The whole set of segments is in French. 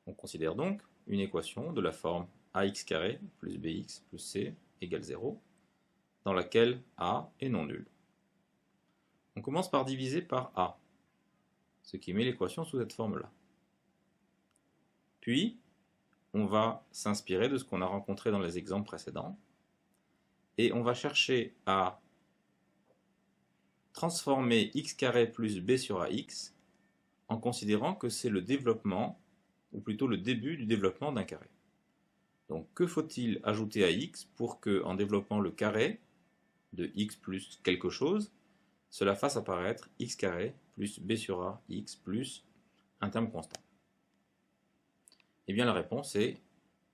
On considère donc une équation de la forme ax carré plus bx plus c égale 0, dans laquelle a est non nul. On commence par diviser par a, ce qui met l'équation sous cette forme-là. Puis, on va s'inspirer de ce qu'on a rencontré dans les exemples précédents, et on va chercher à transformer x carré plus b sur ax en considérant que c'est le développement, ou plutôt le début du développement d'un carré. Donc que faut-il ajouter à x pour que, en développant le carré de x plus quelque chose, cela fasse apparaître x carré plus b sur a x plus un terme constant? Eh bien la réponse est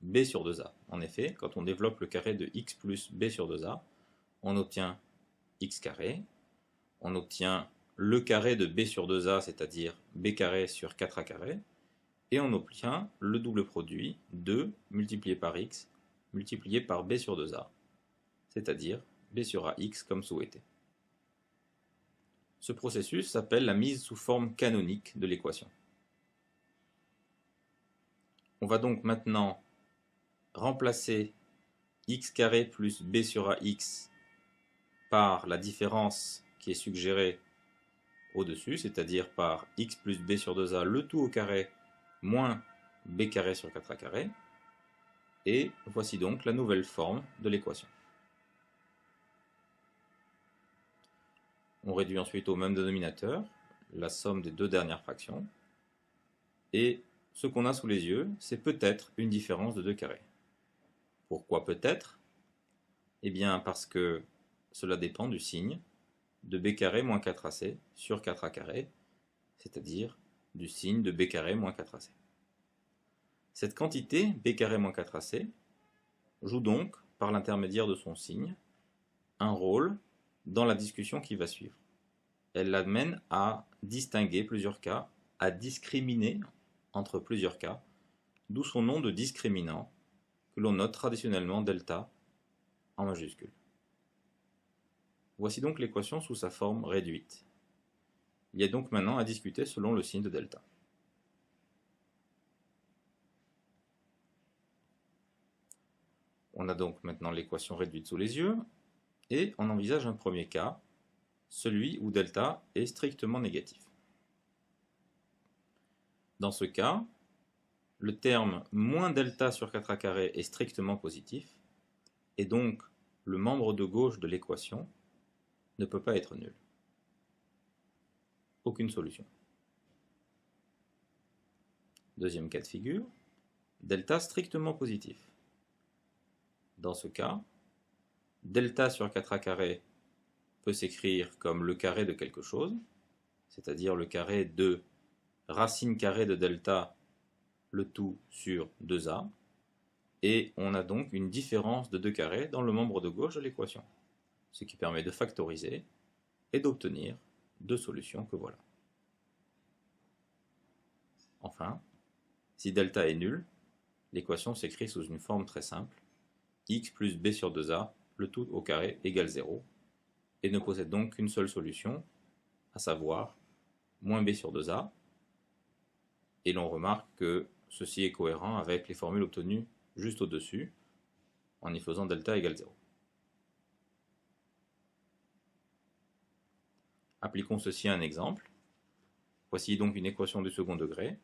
b sur 2a. En effet, quand on développe le carré de x plus b sur 2a, on obtient x carré, on obtient le carré de b sur 2a, c'est-à-dire b carré sur 4a carré, et on obtient le double produit 2 multiplié par x multiplié par b sur 2a, c'est-à-dire b sur ax comme souhaité. Ce processus s'appelle la mise sous forme canonique de l'équation. On va donc maintenant remplacer x carré plus b sur ax par la différence qui est suggérée au-dessus, c'est-à-dire par x plus b sur 2a, le tout au carré, moins b carré sur 4a carré. Et voici donc la nouvelle forme de l'équation. On réduit ensuite au même dénominateur la somme des deux dernières fractions. Et ce qu'on a sous les yeux, c'est peut-être une différence de 2 carrés. Pourquoi peut-être? Eh bien parce que cela dépend du signe de b carré moins 4ac sur 4a carré, c'est-à-dire du signe de b carré moins 4ac. Cette quantité b carré moins 4ac joue donc, par l'intermédiaire de son signe, un rôle dans la discussion qui va suivre. Elle l'amène à distinguer plusieurs cas, à discriminer entre plusieurs cas, d'où son nom de discriminant, que l'on note traditionnellement delta en majuscule. Voici donc l'équation sous sa forme réduite. Il y a donc maintenant à discuter selon le signe de delta. On a donc maintenant l'équation réduite sous les yeux, et on envisage un premier cas, celui où delta est strictement négatif. Dans ce cas, le terme moins delta sur 4a carré est strictement positif, et donc le membre de gauche de l'équation ne peut pas être nul. Aucune solution. Deuxième cas de figure, delta strictement positif. Dans ce cas, delta sur 4a carré peut s'écrire comme le carré de quelque chose, c'est-à-dire le carré de racine carrée de delta, le tout sur 2a, et on a donc une différence de 2 carrés dans le membre de gauche de l'équation, ce qui permet de factoriser et d'obtenir deux solutions que voilà. Enfin, si delta est nul, l'équation s'écrit sous une forme très simple, x plus b sur 2a, le tout au carré égale 0, et ne possède donc qu'une seule solution, à savoir moins b sur 2a, et l'on remarque que ceci est cohérent avec les formules obtenues juste au-dessus, en y faisant delta égale 0. Appliquons ceci à un exemple. Voici donc une équation du second degré.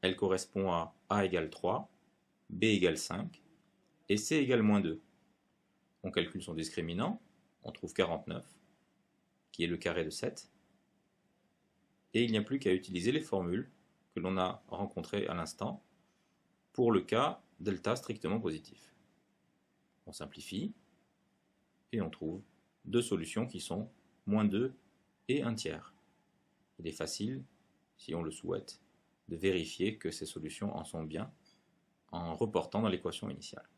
Elle correspond à a égale 3, b égale 5, et c égale moins 2. On calcule son discriminant, on trouve 49, qui est le carré de 7, et il n'y a plus qu'à utiliser les formules que l'on a rencontrées à l'instant pour le cas delta strictement positif. On simplifie, et on trouve deux solutions qui sont moins 2 et 1 tiers. Il est facile, si on le souhaite, de vérifier que ces solutions en sont bien en reportant dans l'équation initiale.